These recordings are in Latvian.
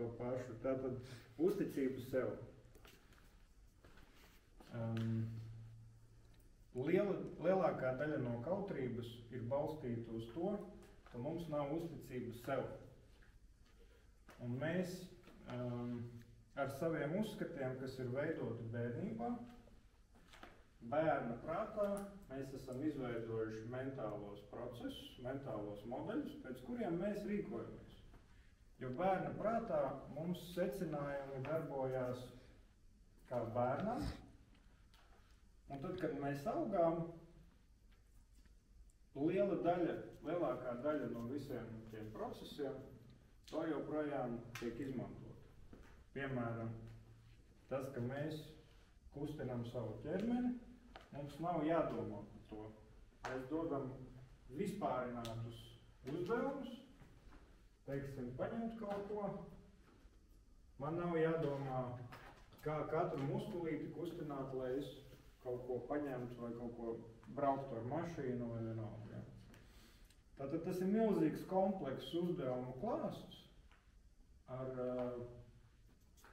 to pašu. Tātad uzticību sev. Lielākā daļa no kautrības ir balstīta uz to, ka mums nav uzticības sev. Un mēs ar saviem uzskatiem, kas ir veidoti bērnībā, bērna prātā, mēs esam izveidojuši mentālos procesus, mentālos modeļus, pēc kuriem mēs rīkojamies. Jo bērna prātā mums secinājumi darbojās kā bērnam, un tad, kad mēs augām, lielākā daļa no visiem tiem procesiem to joprojām tiek izmantot. Piemēram, tas, ka mēs kustinām savu ķermeni, mums nav jādomā par to. Mēs dodam vispārinātus uzdevumus, teiksim, paņemt kaut ko. Man nav jādomā, kā katru muskulīti kustināt, lai es kaut ko paņemtu vai kaut ko brauktu ar mašīnu vai vienalga. Ja? Tātad tas ir milzīgs komplekss uzdevumu klāsts ar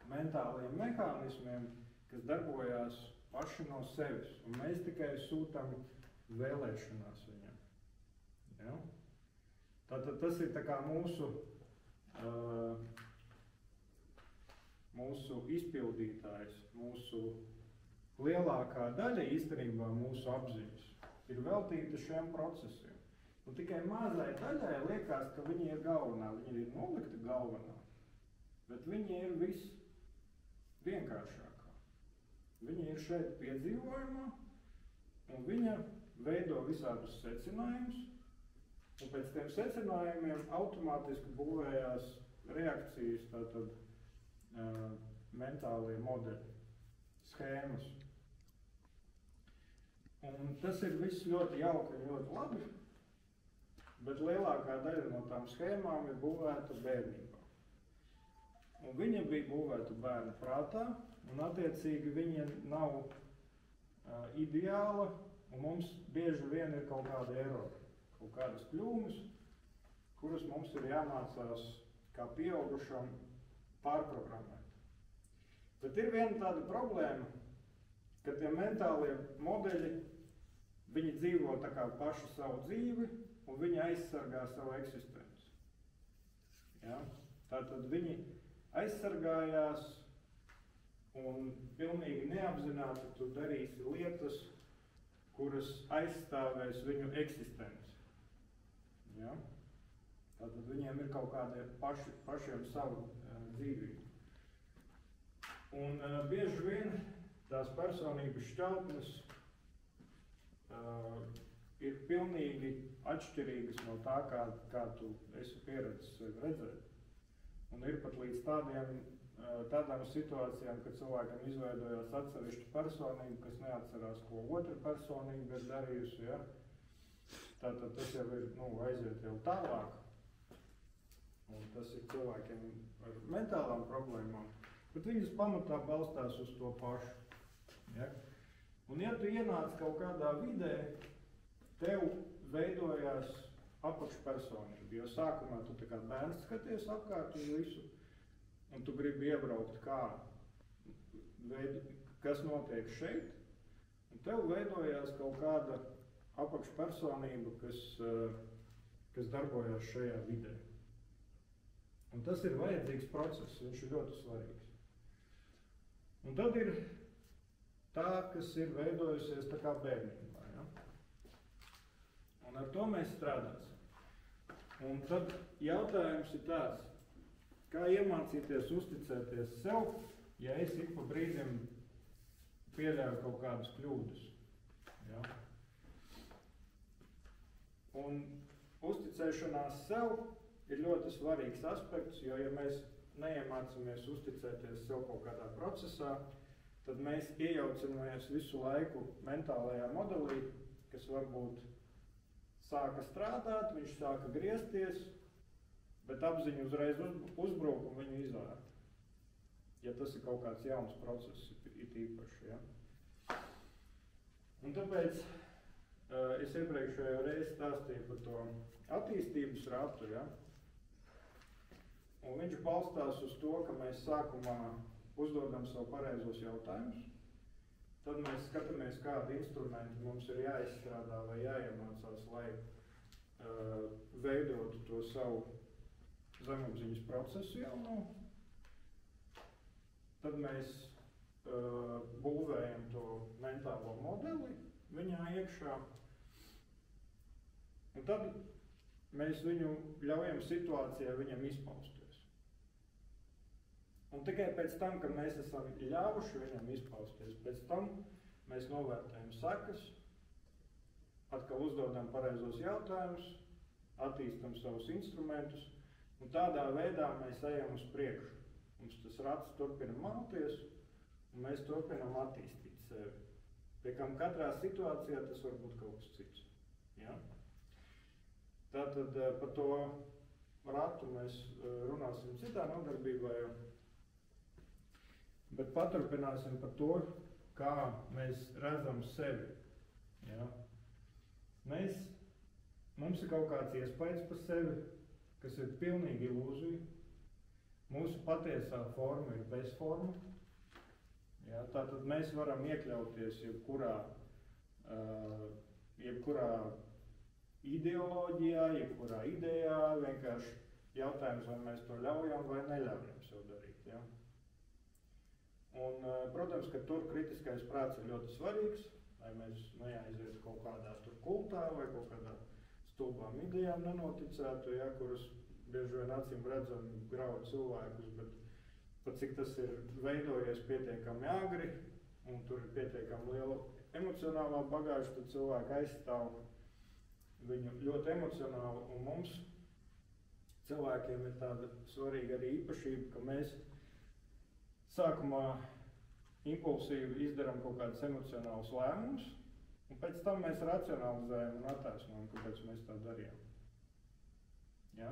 mentāliem mehānismiem, kas darbojās paši no sevis, un mēs tikai sūtam vēlēšanās viņam. Ja? Tātad tas ir tā kā mūsu izpildītājs, mūsu lielākā daļa īstenībā mūsu apziņas ir veltīta šiem procesiem. Un tikai mazai daļai liekas, ka viņa ir galvenā, viņa ir nolikta galvenā, bet viņa ir vienkāršākā. Viņa ir šeit piedzīvojumā, un viņa veido visādus secinājumus, un pēc tiem secinājumiem automātiski būvējās reakcijas, tātad mentālie modeļi, schēmas. Un tas ir viss ļoti jauki un ļoti labi, bet lielākā daļa no tām schēmām ir būvēta bērnībā. Un viņa bija būvēta bērna prātā, un attiecīgi viņa nav ideāla, un mums bieži vien ir kaut kāda erori, kaut kādas kļūmes, kuras mums ir jāmācās kā pieaugušam pārprogrammēt. Bet ir viena tāda problēma, ka tie mentālie modeļi, viņi dzīvo tā kā paši savu dzīvi, un viņi aizsargā savu eksistenci. Ja? Tātad viņi aizsargājās, un pilnīgi neapzināti tu darīsi lietas, kuras aizstāvēs viņu eksistenci. Ja? Tātad viņiem ir kaut kādi pašiem savu dzīvību. Un bieži vien tās personības šķautnes ir pilnīgi atšķirīgas no tā, kā tu esi pieredzis sevi redzēt. Un ir pat līdz tādām situācijām, kad cilvēkam izveidojās atsevišķa personība, kas neatcerās, ko otra personība ir darījusi. Ja? Tātad tas jau ir aiziet jau tālāk. Un tas ir cilvēkiem ar mentālām problēmām. Bet viņas pamatā balstās uz to pašu. Ja? Un ja tu ienāc kaut kādā vidē, tev veidojās apakšpersonība, jo sākumā tu tā kā bērns skaties apkārt uz visu, un tu gribi iebraukt kas notiek šeit, un tev veidojās kaut kāda apakšpersonība, kas darbojās šajā vidē. Un tas ir vajadzīgs process, viņš ir ļoti svarīgs. Un tad ir tā, kas ir veidojusies tā kā bērnībā. Ja? Un ar to mēs strādāsim. Un tad jautājums ir tāds, kā iemācīties uzticēties sev, ja es ik pa brīdim pieļauju kaut kādas kļūdas. Ja? Un uzticēšanās sev ir ļoti svarīgs aspekts, jo ja mēs neiemācāmies uzticēties sev kaut kādā procesā, tad mēs iejaucamies visu laiku mentālajā modelī, kas varbūt sāka strādāt, viņš sāka griezties, bet apziņa uzreiz uzbruk un viņu izvēr. Ja tas ir kaut kāds jauns process, it īpaši. Ja? Un tāpēc es iepriekšējo reizi stāstīju par to attīstības ratu. Ja? Un viņš balstās uz to, ka mēs sākumā uzdodam sev pareizos jautājumus, tad mēs skatāmies, kādi instrumenti mums ir jāizstrādā vai jāiemācās, lai veidotu to savu zemapziņas procesu jauno. Tad mēs būvējam to mentālo modeli viņā iekšā. Un tad mēs viņu ļaujam situācijā viņam izpausties. Un tikai pēc tam, kad mēs esam ļāvuši viņam izpausties, pēc tam mēs novērtējam sekas, atkal uzdodam pareizos jautājumus, attīstam savus instrumentus, un tādā veidā mēs ejam uz priekšu. Mums tas rats turpina malties, un mēs turpinam attīstīt sevi. Pie kam katrā situācijā tas var būt kaut kas cits. Ja? Tātad par to ratu mēs runāsim citā nodarbībā, bet paturpināsim par to, kā mēs redzam sevi. Ja? Mums ir kaut kāds iespējas par sevi, kas ir pilnīgi ilūzija. Mūsu patiesā forma ir bezforma. Ja? Tātad mēs varam iekļauties jebkurā ideoloģijā, jebkurā idejā, vienkārši jautājums, vai mēs to ļaujam vai neļaujam sev darīt. Ja? Un, protams, ka tur kritiskais prāts ir ļoti svarīgs, lai mēs neaizietu kaut kādā tur kultā vai kaut kādā stulbām idejām nenoticētu, ja, kuras bieži vien acīm redzam grauj cilvēkus, bet pat cik tas ir veidojies pietiekami agri un tur ir pietiekami liela emocionālā bagāža, tad cilvēki aizstāv viņu ļoti emocionāli, un mums cilvēkiem ir tāda svarīga arī īpašība, ka mēs sākumā impulsīvi izdarām kaut kādus emocionālus lēmumus, un pēc tam mēs racionalizējam un attaisnojam, kāpēc mēs tā darījām. Ja?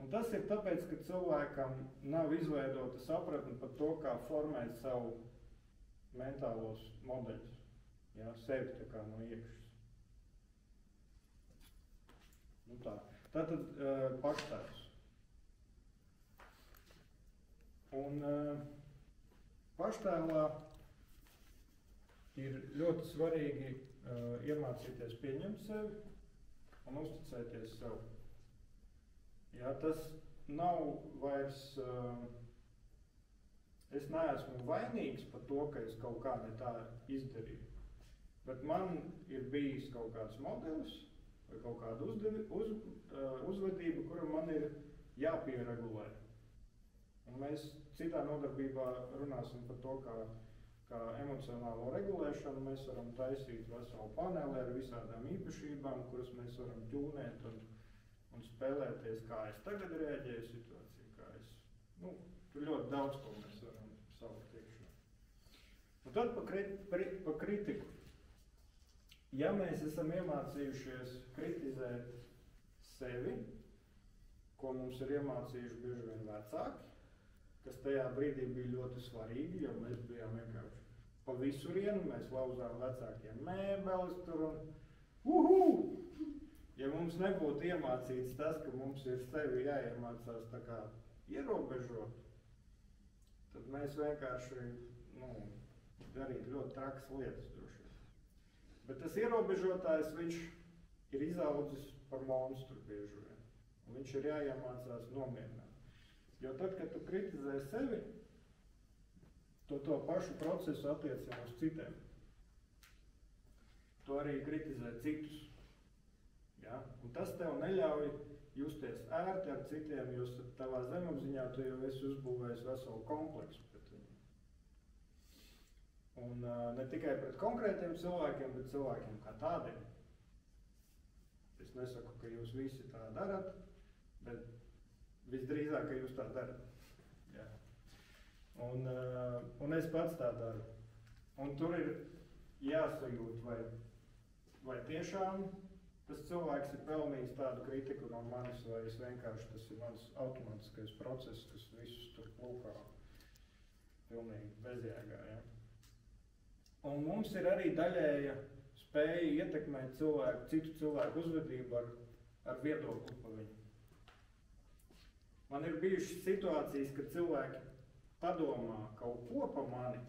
Un tas ir tāpēc, ka cilvēkam nav izveidota sapratne par to, kā formēt savu mentālos modeļus, ja? Sevi tā kā no iekšas. Nu tā. Tātad paštēls. Un paštēlā ir ļoti svarīgi iemācīties pieņemt sevi un uzticēties sev. Jā, tas nav vairs, es neesmu vainīgs par to, ka es kaut kā ne tā izdarīju, bet man ir bijis kaut kāds modelis, vai kaut kāda uzvedība, kura man ir jāpieregulē. Un mēs citā nodarbībā runāsim par to, kā emocionālo regulēšanu mēs varam taisīt veselu paneli ar visādām īpašībām, kuras mēs varam ķūnēt un spēlēties, kā es tagad reaģēju situāciju, kā es, tur ļoti daudz, ko mēs varam saukt iekšā. Un tad pa kritiku. Ja mēs esam iemācījušies kritizēt sevi, ko mums ir iemācījuši bieži vien vecāki, kas tajā brīdī bija ļoti svarīgi, jo mēs bijām vienkārši pa visurienu, mēs lauzām vecākiem mēbeles tur un Ja mums nebūtu iemācīts tas, ka mums ir sevi jāiemācās tā kā ierobežot, tad mēs vienkārši darītu ļoti trakas lietas droši. Bet tas ierobežotājs, viņš ir izaudzis par monstru bieži vien, un viņš ir jāiemācās nomierināt. Jo tad, kad tu kritizē sevi, to pašu procesu attiecina uz citiem. Tu arī kritizē citus. Ja? Un tas tev neļauj justies ērti ar citiem, jo tavā zemapziņā tu jau esi uzbūvējis veselu kompleksu pret viņu. Un ne tikai pret konkrētiem cilvēkiem, bet cilvēkiem kā tādiem. Es nesaku, ka jūs visi tā darat, bet visdrīzāk, ka jūs tā darat. Ja. Un es pats tā daru. Un tur ir jāsajūt, vai tiešām tas cilvēks ir pelnījis tādu kritiku no manis, vai es vienkārši tas ir mans automātiskais process, kas visus tur plūkā pilnīgi bezjēgā. Ja? Un mums ir arī daļēja spēja ietekmēt citu cilvēku uzvedību ar viedokli par viņu. Man ir bijušas situācijas, kad cilvēki padomā kaut ko pa mani,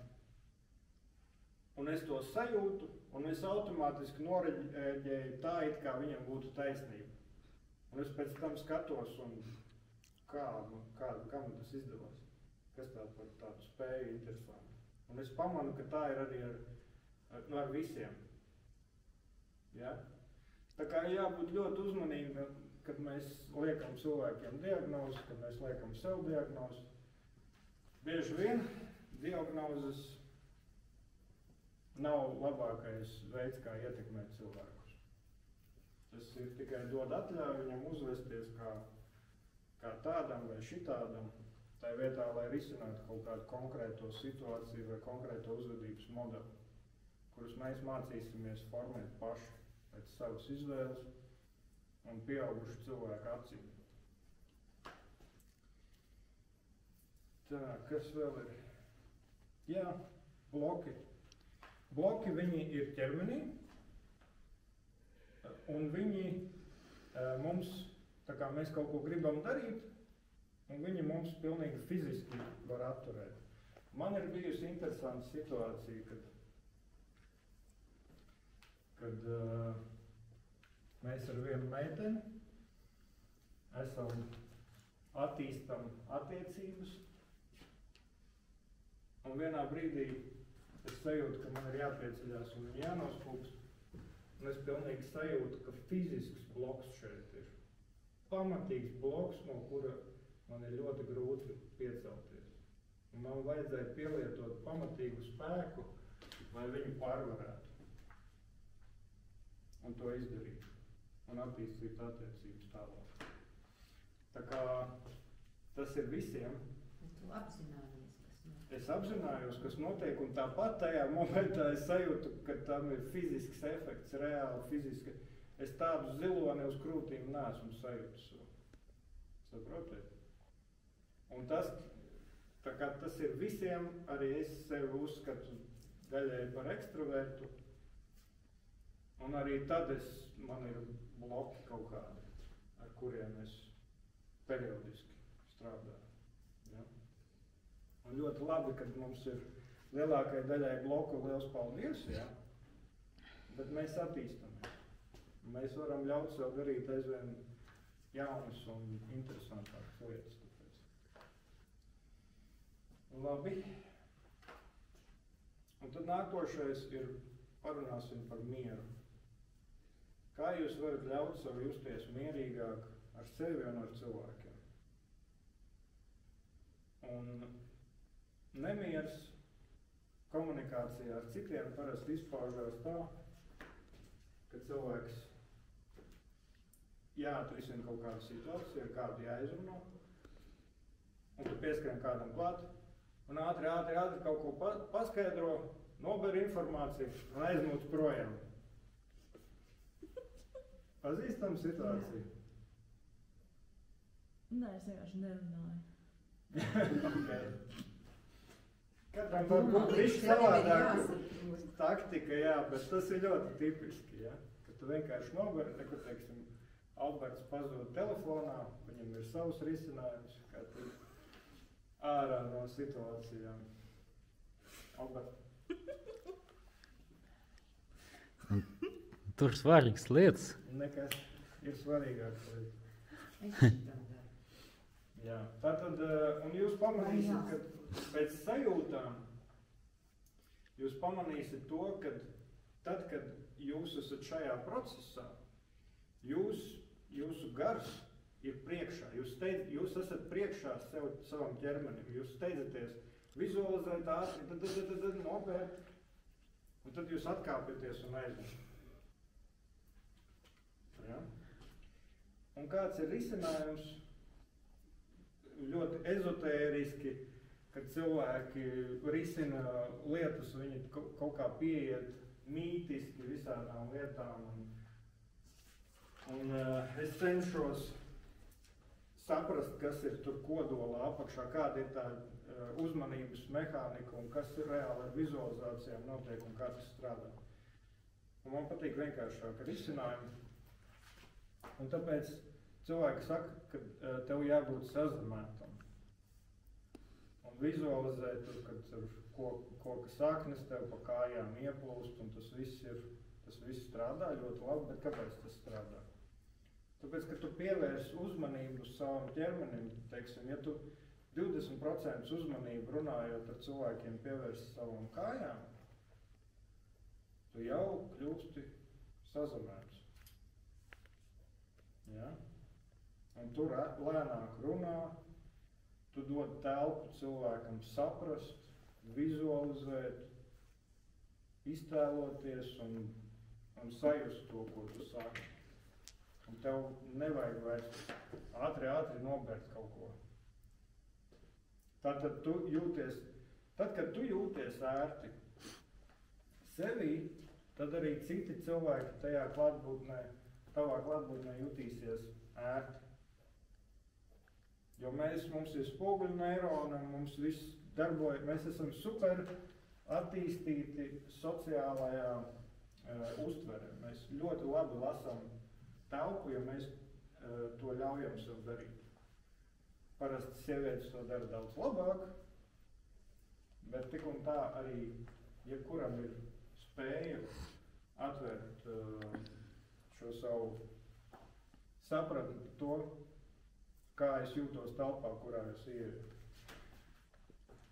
un es to sajūtu, un es automātiski noreģēju tā, it kā viņam būtu taisnība. Un es pēc tam skatos, un kam tas izdevās? Kas tā par tādu spēju interesanti? Un es pamanu, ka tā ir arī ar visiem. Ja? Tā kā jābūt ļoti uzmanīgi, kad mēs liekam cilvēkiem diagnozi, kad mēs liekam sev diagnozi. Bieži vien diagnozes nav labākais veids, kā ietekmēt cilvēkus. Tas ir tikai dod atļauju viņam uzvesties kā tādam vai šitādam, tā vietā, lai risinātu kaut kādu konkrēto situāciju vai konkrēto uzvedības modeli, kurus mēs mācīsimies formēt paši pēc savas izvēles un pieaugušu cilvēku acīm. Tā, kas vēl ir? Jā, bloki. Bloki viņi ir ķermenī, un viņi mums, tā kā mēs kaut ko gribam darīt, un viņi mums pilnīgi fiziski var atturēt. Man ir bijusi interesanta situācija, kad mēs ar vienu meiteni attīstam attiecības, un vienā brīdī es sajūtu, ka man ir jāpieceļās un viņa jānoskūpst, un es pilnīgi sajūtu, ka fizisks bloks šeit ir. Pamatīgs bloks, no kura man ir ļoti grūti piecelties. Un man vajadzēja pielietot pamatīgu spēku, lai viņu pārvarētu. Un to izdarīt. Un attīstīt attiecības tālāk. Tā kā tas ir visiem. Tu apzinājies, kas notiek. Es apzinājos, kas notiek, un tāpat tajā momentā es sajūtu, ka tam ir fizisks efekts, reāli fiziski. Es tādu ziloni uz krūtīm neesmu sajūtu savu. Saprotiet? Un tas ir visiem, arī es sevi uzskatu daļai par ekstravertu, un arī tad man ir bloki kaut kādi, ar kuriem es periodiski strādāju. Ja? Un ļoti labi, kad mums ir lielākai daļai bloku liels paldies, ja? Bet mēs attīstamies. Mēs varam ļaut sev darīt aizvien jaunas un interesantākas lietas. Labi. Un tad nākošais ir parunāsim par mieru. Kā jūs varat ļaut sev justies mierīgāk ar sevi un ar cilvēkiem? Un nemiers komunikācijā ar citiem parasti izpaužās tā, ka cilvēks jāatrisina kaut kāda situācija, ar kādu jāizrunā, un tu pieskrien kādam klāt, un ātri kaut ko paskaidro, nober informāciju un aizmūc projām. Pazīstam situāciju? Nē, es vienkārši nerunāju. Okay. Katram var būt višķi savādāk taktika, jā, bet tas ir ļoti tipiski, ja? Kad tu vienkārši noberi, nekur, teiksim, Alberts pazūd telefonā, viņam ir savs risinājums, kā tu ārā no situācijām. Albert. Tur svarīgas lietas. Nekas ir svarīgāks lietas. Es šitam daru. Jā, tātad, un jūs pamanīsiet, ka pēc sajūtām, jūs pamanīsiet to, ka tad, kad jūs esat šajā procesā, jūsu gars ir priekšā, jūs esat priekšā savam ķermenim, jūs steidzaties vizualizēt ātri, tad nopērt, un tad jūs atkāpjaties un aizņemat. Ja? Un kāds ir risinājums? Ļoti ezotēriski, kad cilvēki risina lietas, viņi kaut kā pieiet mītiski visādām lietām. Un es cenšos saprast, kas ir tur kodolā apakšā, kāda ir tā uzmanības mehānika un kas ir reāli ar vizualizācijām notiek un kā tas strādā. Un man patīk vienkāršāk risinājumi. Un tāpēc cilvēki saka, ka tev jābūt sazemētam. Un vizualizēt, kad tur koka saknes tev pa kājām ieplūst, un tas viss strādā ļoti labi, bet kāpēc tas strādā? Tāpēc, ka tu pievērsi uzmanību uz savam ķermenim, teiksim, ja tu 20% uzmanību runājot ar cilvēkiem pievērsi savam kājām, tu jau kļūsti sazemēts. Ja? Un tu lēnāk runā, tu dod telpu cilvēkam saprast, vizualizēt, iztēloties un sajust to, ko tu saki. Un tev nevajag vairs ātri nobērt kaut ko. Tad, kad tu jūties ērti sevī, tad arī citi cilvēki tavā klātbūtnē jutīsies ērti. Jo mums ir spoguļu neironi, mums viss darbojas, mēs esam super attīstīti sociālajā uztverē. Mēs ļoti labi lasām telpu, ja mēs to ļaujam sev darīt. Parasti sievietes to dara daudz labāk, bet tik un tā arī jebkuram ir spēja atvērt šo savu sapratni par to, kā es jūtos telpā, kurā es ieju.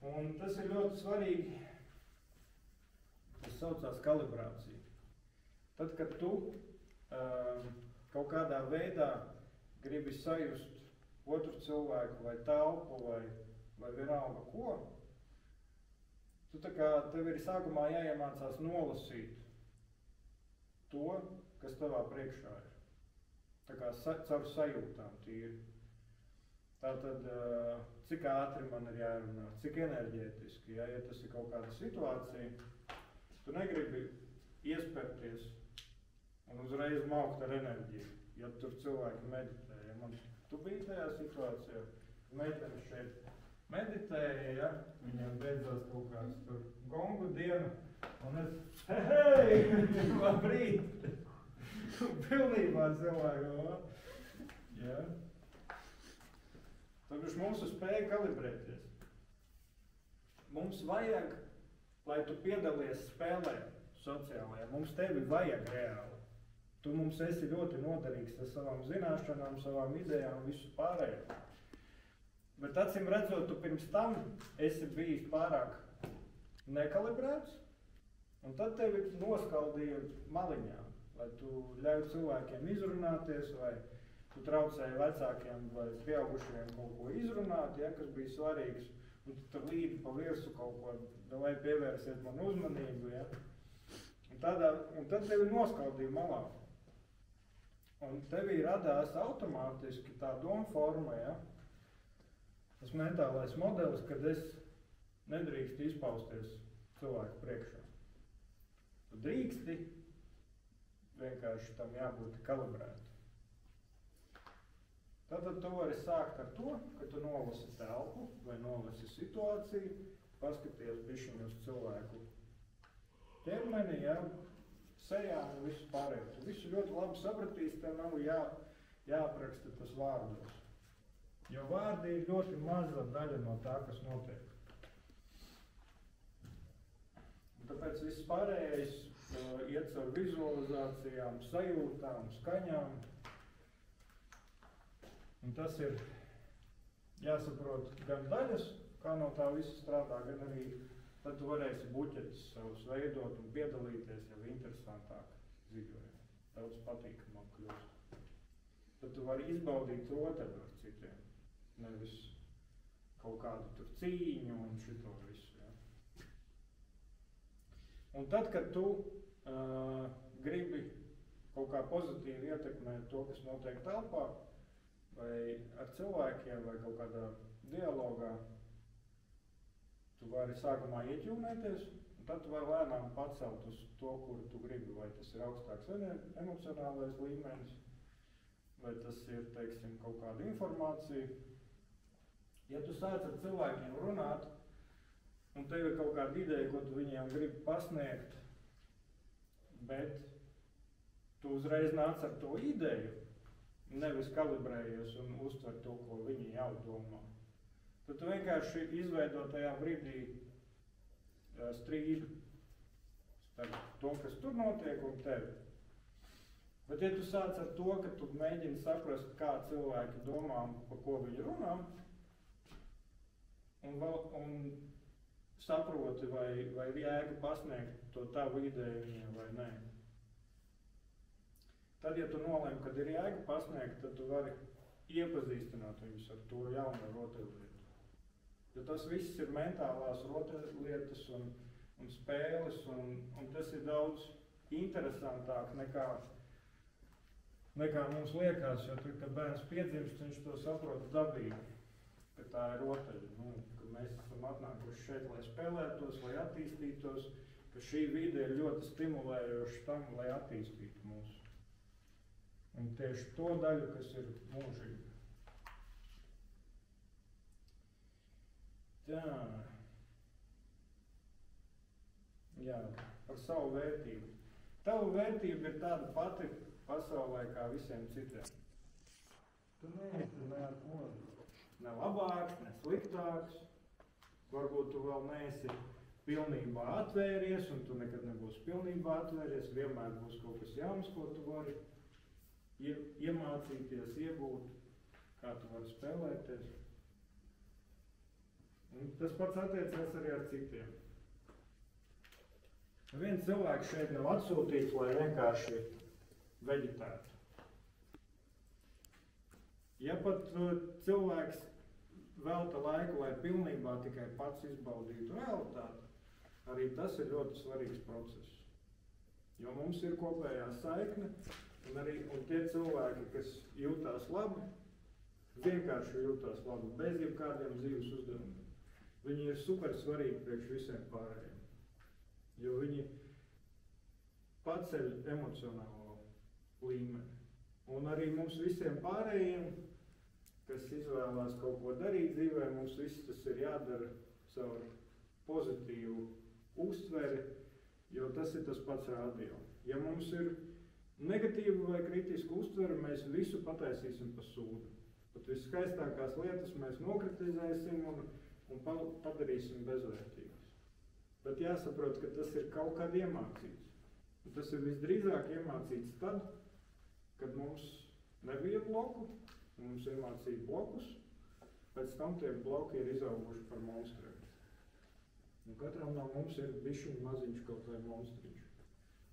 Un tas ir ļoti svarīgi, tas saucās kalibrācija. Tad, kad tu kaut kādā veidā gribi sajust otru cilvēku vai telpu vai vienalga ko, tev ir sākumā jāiemācās nolasīt to, kas tavā priekšā ir. Tā kā caur sajūtām tīri. Tātad, cik ātri man ir jārunā, cik enerģētiski, ja tas ir kaut kāda situācija, tu negribi iespērties un uzreiz maukt ar enerģiju, ja tur cilvēki meditē. Ja tu biji tajā situācijā, meitene šeit meditēja, ja? Viņiem beidzās kaut kāds tur gongu diena, un es, hei, labrīt! Pilnībā cilvēku, ja? Tāpēc mums ir spēja kalibrēties. Mums vajag, lai tu piedalies spēlē sociālajā, mums tevi vajag reāli. Tu mums esi ļoti noderīgs ar savām zināšanām, savām idejām, visu pārējo. Bet acīm redzot, tu pirms tam esi bijis pārāk nekalibrēts, un tad tevi noskaldīja maliņā, lai tu ļauj cilvēkiem izrunāties, vai tu traucēji vecākiem vai pieaugušajiem kaut ko izrunāt, ja, kas bija svarīgs, un tu tur līdi pa virsu kaut ko, vai pievērsiet man uzmanību, ja. Un tad tevi noskaldīja malā. Un tevī radās automātiski tā doma forma, ja? Tas mentālais modelis, kad es nedrīkstu izpausties cilvēku priekšā. Tu drīksti, vienkārši tam jābūt kalibrēti. Tātad tu vari sākt ar to, ka tu nolasi telpu vai nolasi situāciju, paskaties bišķiņu uz cilvēku ķermeni, ja? Sejām un visu pārējo. Tu visu ļoti labi sapratīsi, tev nav jāapraksta tas vārdos. Jo vārdi ir ļoti maza daļa no tā, kas notiek. Un tāpēc viss pārējais iet caur vizualizācijām, sajūtām, skaņām. Un tas ir jāsaprot gan daļas, kā no tā visa strādā, gan arī tad tu varēsi buķetus savus veidot un piedalīties jau interesantāk dzīvē. Daudz patīkamāk kļūst. Tad tu vari izbaudīt otru ar citiem. Nevis kaut kādu tur cīņu un šito visu. Ja. Un tad, kad tu gribi kaut kā pozitīvi ietekmēt to, kas notiek telpā, vai ar cilvēkiem, vai kaut kādā dialogā, tu vari sākumā ieķūnēties, un tad tu vari lēnām pacelt uz to, kuru tu gribi, vai tas ir augstāks emocionālais līmenis, vai tas ir, teiksim, kaut kāda informācija. Ja tu sāc ar cilvēkiem runāt, un tev ir kaut kāda ideja, ko tu viņiem gribi pasniegt, bet tu uzreiz nāc ar to ideju, nevis kalibrējies un uztver to, ko viņi jau domā. Tad tu vienkārši izveido tajā brīdī strīdu starp to, kas tur notiek, un tevi. Bet ja tu sāc ar to, ka tu mēģini saprast, kā cilvēki domā, pa ko viņi runā, un saproti, vai ir jēga pasniegt to tavu ideju viņiem vai nē. Tad, ja tu nolēmi, kad ir jēga pasniegt, tad tu vari iepazīstināt viņus ar to jauno rotaļlietu. Jo tas viss ir mentālās rotaļlietas un spēles, un tas ir daudz interesantāk nekā mums liekas, jo tur, kad bērns piedzimst, viņš to saprot dabīgi, ka tā ir rotaļa. Ka mēs esam atnākuši šeit, lai spēlētos, lai attīstītos, ka šī vide ir ļoti stimulējoša tam, lai attīstītu mūs. Un tieši to daļu, kas ir mūžīga. Tā. Jā, par savu vērtību. Tava vērtība ir tāda pati pasaulē kā visiem citiem. Tu neesi ne labāks, ne sliktāks. Varbūt tu vēl neesi pilnībā atvēries, un tu nekad nebūsi pilnībā atvēries. Vienmēr būs kaut kas jauns, ko tu vari iemācīties, iegūt, kā tu vari spēlēties. Un tas pats attiecās arī ar citiem. Viens cilvēks šeit nav atsūtīts, lai vienkārši veģetētu. Ja pat cilvēks velta laiku, lai pilnībā tikai pats izbaudītu realitāti, arī tas ir ļoti svarīgs process. Jo mums ir kopējā saikne, un tie cilvēki, kas jūtās labi, vienkārši jūtās labi, bez jebkādiem dzīves uzdevumiem. Viņi ir super svarīgi priekš visiem pārējiem. Jo viņi paceļ emocionālo līmeni. Un arī mums visiem pārējiem, kas izvēlās kaut ko darīt dzīvē, mums viss tas ir jādara caur pozitīvu uztveri, jo tas ir tas pats radio. Ja mums ir negatīvu vai kritisku uztveri, mēs visu pataisīsim pa sūdu. Pat viskaistākās lietas mēs nokritizēsim un padarīsim bezvērtīgas. Bet jāsaprot, ka tas ir kaut kad iemācīts. Un tas ir visdrīzāk iemācīts tad, kad mums nebija bloku, mums iemācīja blokus, pēc tam tie bloki ir izauguši par monstriem. Un katram no mums ir bišķiņ maziņš kaut vai monstriņš.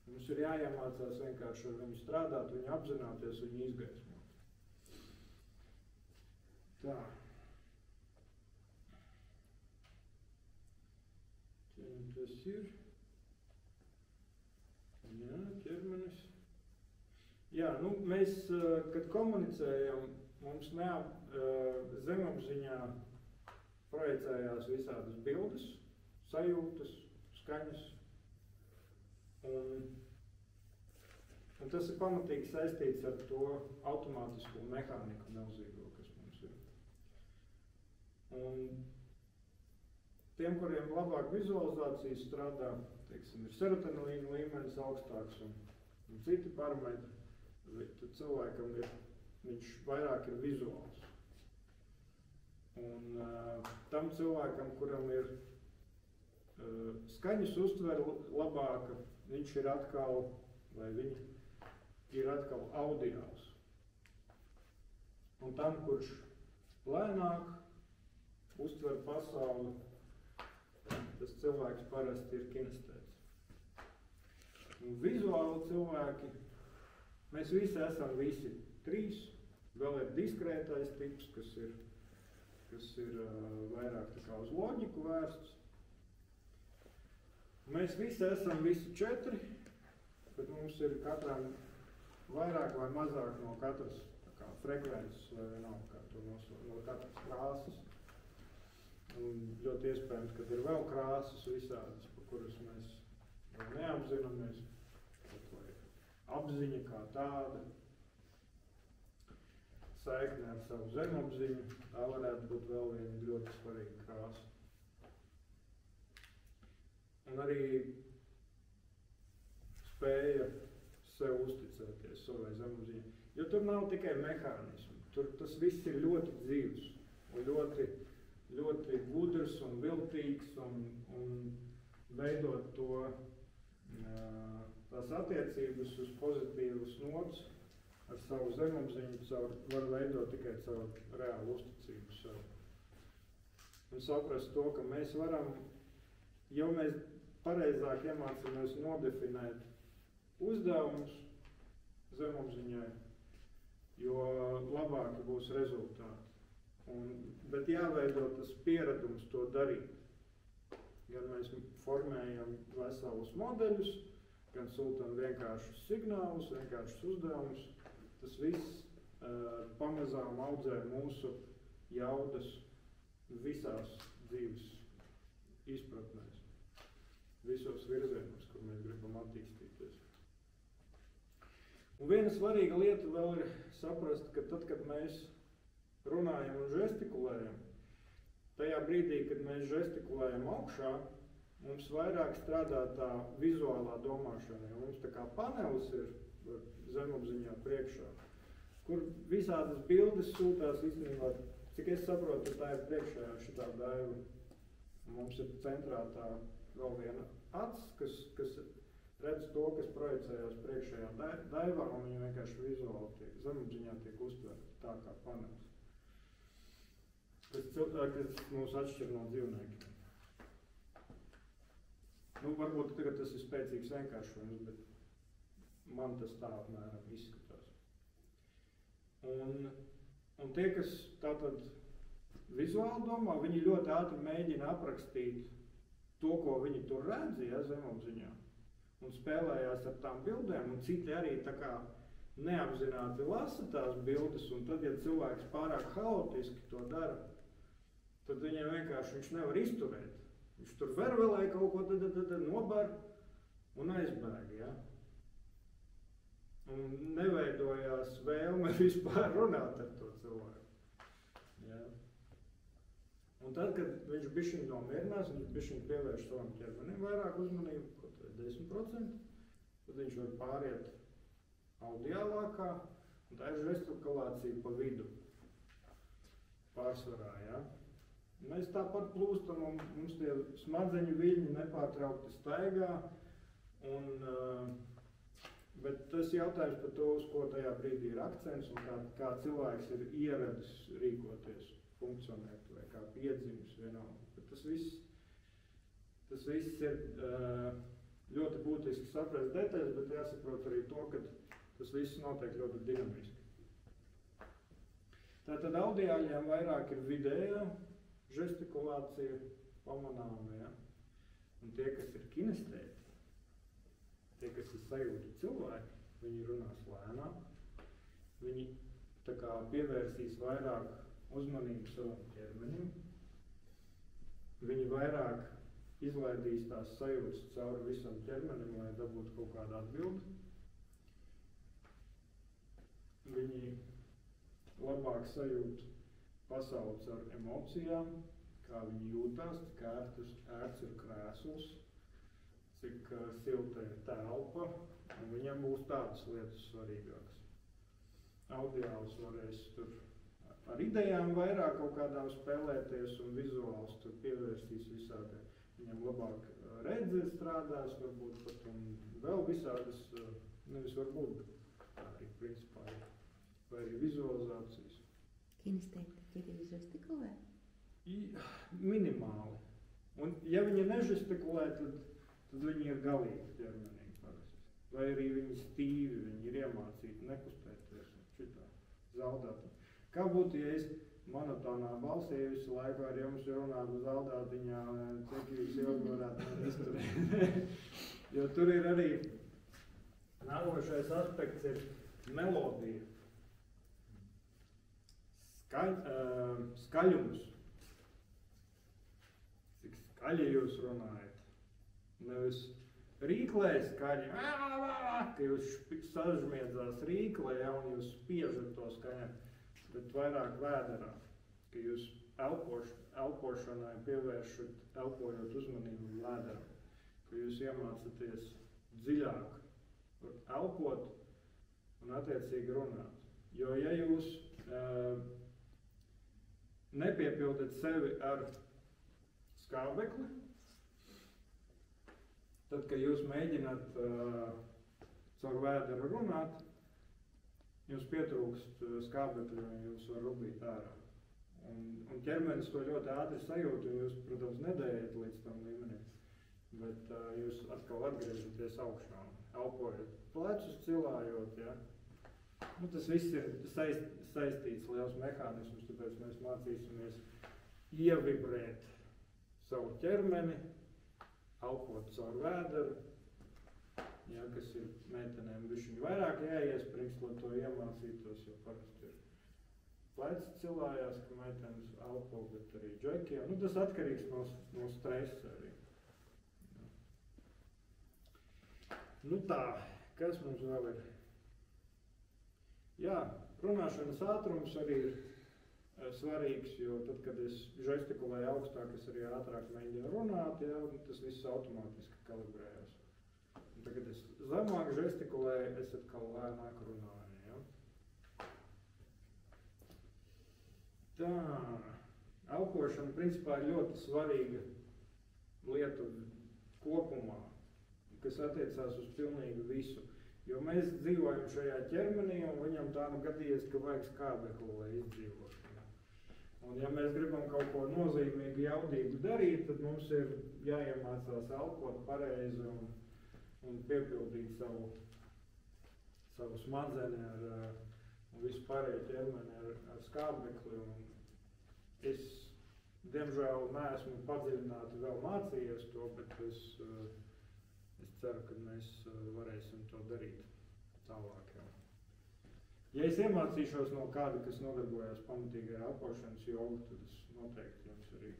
Mums ir jāiemācās vienkārši ar viņu strādāt, viņu apzināties, viņu izgaismot. Tā. Tas ir. Jā, ķermenis. Jā, mēs, kad komunicējam, mums zemapziņā projicējās visādas bildes, sajūtas, skaņas. Un tas ir pamatīgi saistīts ar to automātisko mehāniku milzīgo, kas mums ir. Un tiem, kuriem labāk vizualizācija strādā, teiksim, ir serotonīna līmenis augstāks un citi parametri, tad cilvēkam viņš vairāk ir vizuāls. Un tam cilvēkam, kuram ir skaņas uztvere labāka, viņš ir atkal, vai viņa ir atkal audiāls. Un tam, kurš lēnāk uztver pasauli, tas cilvēks parasti ir kinestēts. Un vizuāli cilvēki, mēs visi esam trīs, vēl ir diskrētais tips, kas ir vairāk tā kā uz loģiku vērsts. Mēs visi esam četri, bet mums ir katram vairāk vai mazāk no katras frekvences, vai vienalga, kā to nosaukt, no katras krāsas. Un ļoti iespējams, ka ir vēl krāsas visādas, par kuras mēs vēl neapzināmies, vai apziņa kā tāda, saikne ar savu zemapziņu, tā varētu būt vēl viena ļoti svarīga krāsa. Un arī spēja sev uzticēties, savai zemapziņai. Jo tur nav tikai mehānismi, tur tas viss ir ļoti dzīvs, un ļoti gudrs un viltīgs, un veidot tās attiecības uz pozitīvas nots ar savu zemapziņu var veidot tikai caur reālu uzticību sev. Un saprast to, ka mēs varam, jo mēs pareizāk iemācāmies nodefinēt uzdevumus zemapziņai, jo labāki būs rezultāti. Bet jāveido tas pieredums to darīt. Gan mēs formējam veselus modeļus, gan sūtam vienkāršus signālus, vienkāršus uzdevumus. Tas viss pamazām audzē mūsu jaudas visās dzīves izpratnēs, visos virzienos, kur mēs gribam attīstīties. Un viena svarīga lieta vēl ir saprast, ka tad, kad mēs runājam un žestikulējam, tajā brīdī, kad mēs žestikulējam augšā, mums vairāk strādā tā vizuālā domāšana, jo mums tā kā panelis ir zemapziņā priekšā, kur visādas bildes sūtās īstenībā, cik es saprotu, tā ir priekšā šitā daiva. Mums ir centrā tā vēl viena acs, kas redz to, kas projicējās priekšējā daivā, un viņa vienkārši vizuāli zemapziņā tiek uztverta tā kā panelis. Kas mūs atšķir no dzīvniekiem. Varbūt tagad tas ir spēcīgs vienkāršojums, bet man tas tā apmēram izskatās. Un tie, kas tātad vizuāli domā, viņi ļoti ātri mēģina aprakstīt to, ko viņi tur redz, zemapziņā, un spēlējās ar tām bildēm, un citi arī tā kā neapzināti lasa tās bildes, un tad, ja cilvēks pārāk haotiski to dara, tad viņiem vienkārši viņš nevar izturēt. Viņš tur vervelē kaut ko, tad nobar un aizbēg, ja? Un neveidojās vēlme vispār runāt ar to cilvēku. Ja? Un tad, kad viņš bišķiņ nomierinās, viņš bišķiņ pievērš savam ķermenim vairāk uzmanību, kaut vai 10%, tad viņš var pāriet audiālākā, un tā ir žestikulācija pa vidu. Pārsvarā, ja? Mēs tāpat plūstam, un mums tie smadzeņu viļņi nepārtraukti staigā, bet tas jautājums par to, uz ko tajā brīdī ir akcents, un kā cilvēks ir ieradis rīkoties, funkcionēt, vai kā piedzimis vienalga. Bet tas viss ir ļoti būtiski saprast detaļas, bet jāsaprot arī to, ka tas viss notiek ļoti dinamiski. Tātad audiāļiem vairāk ir vidējā žestikulācija pamanāma, ja? Un tie, kas ir kinestēti, tie, kas ir sajūti cilvēki, viņi runās lēnāk, viņi tā kā pievērsīs vairāk uzmanību savam ķermenim, viņi vairāk izlaidīs tās sajūtas cauri visam ķermenim, lai dabūtu kaut kādu atbildi. Viņi labāk sajūt pasauli ar emocijām, kā viņi jūtās, cik ērts ir krēsls, cik silta ir telpa, un viņam būs tādas lietas svarīgākas. Audiāls varēs tur ar idejām vairāk kaut kādām spēlēties, un vizuāls tur pievērsīs visādiem. Viņam labāk redzes strādās, varbūt pat un vēl visādas, nevis varbūt, arī principā, vai arī vizualizācijas. Kinestēti arī žestikulē? Minimāli. Un ja viņi nežestikulē, tad viņi ir galīgi ķermenīgi parasti. Vai arī viņi stīvi, viņi ir iemācīti nekustēties un šitā zaudāt. Kā būtu, ja es monotonā balsī visu laiku ar jums runātu zaudātiņā, cik jūs ilgi varētu izturēt? Jo tur ir arī nākošais aspekts ir melodija. Skaļums. Cik skaļi jūs runājat. Nevis rīklē skaļi, ka jūs sažmiedzās rīklē, ja, un jūs spiežat to skaņu, bet vairāk vēderā, ka jūs elpošanai pievēršat elpojot uzmanību vēderā, ka jūs iemācāties dziļāk elpot un attiecīgi runāt. Jo, ja jūs nepiepildat sevi ar skābekli, tad, kad jūs mēģināt caur vēderu runāt, jums pietrūkst skābekļa un jūs var rubīt ārā. Un ķermenis to ļoti ātri sajūt, un jūs, protams, nedējat līdz tam līmenim, bet jūs atkal atgriežaties augšā, elpojat, plecus cilājot, ja. Nu, tas viss ir saistīts liels mehānisms, tāpēc mēs mācīsimies ievibrēt savu ķermeni, elpot caur vēderu, ja, kas ir meitenēm bišķiņ vairāk jāiesprings, lai to iemācītos, jo parasti ir pleci cilājās, ka meitenes elpo, bet arī džekiem. Nu, tas atkarīgs no stresa arī. Ja. Nu tā, kas mums vēl ir? Jā, runāšanas ātrums arī ir svarīgs, jo tad, kad es žestikulēju augstāk, es arī ātrāk mēģinu runāt, ja, un tas viss automātiski kalibrējās. Un tad, kad es zemāk žestikulēju, es atkal lēnāk runāju. Ja. Tā, elpošana principā ir ļoti svarīga lieta kopumā, kas attiecās uz pilnīgi visu. Jo mēs dzīvojam šajā ķermenī, un viņam tā nu gadījies, ka vajag skābekli, lai izdzīvot. Un ja mēs gribam kaut ko nozīmīgu, jaudīgu darīt, tad mums ir jāiemācās elpot pareizi un piepildīt savu smadzeņu un visu pārējo ķermeni ar skābekli. Un es, diemžēl, neesmu padziļināti vēl mācījies to, bet es ceru, ka mēs varēsim to darīt tālāk. Jā. Ja es iemācīšos no kāda, kas nodarbojas pamatīgi ar elpošanas jogu, tad es noteikti jums arī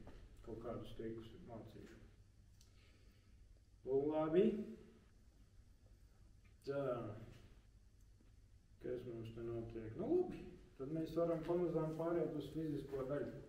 kaut kādus trikus mācīšu. Labi. Tā. Kas mums te notiek? Nu labi, tad mēs varam pamazām pāriet uz fizisko daļu.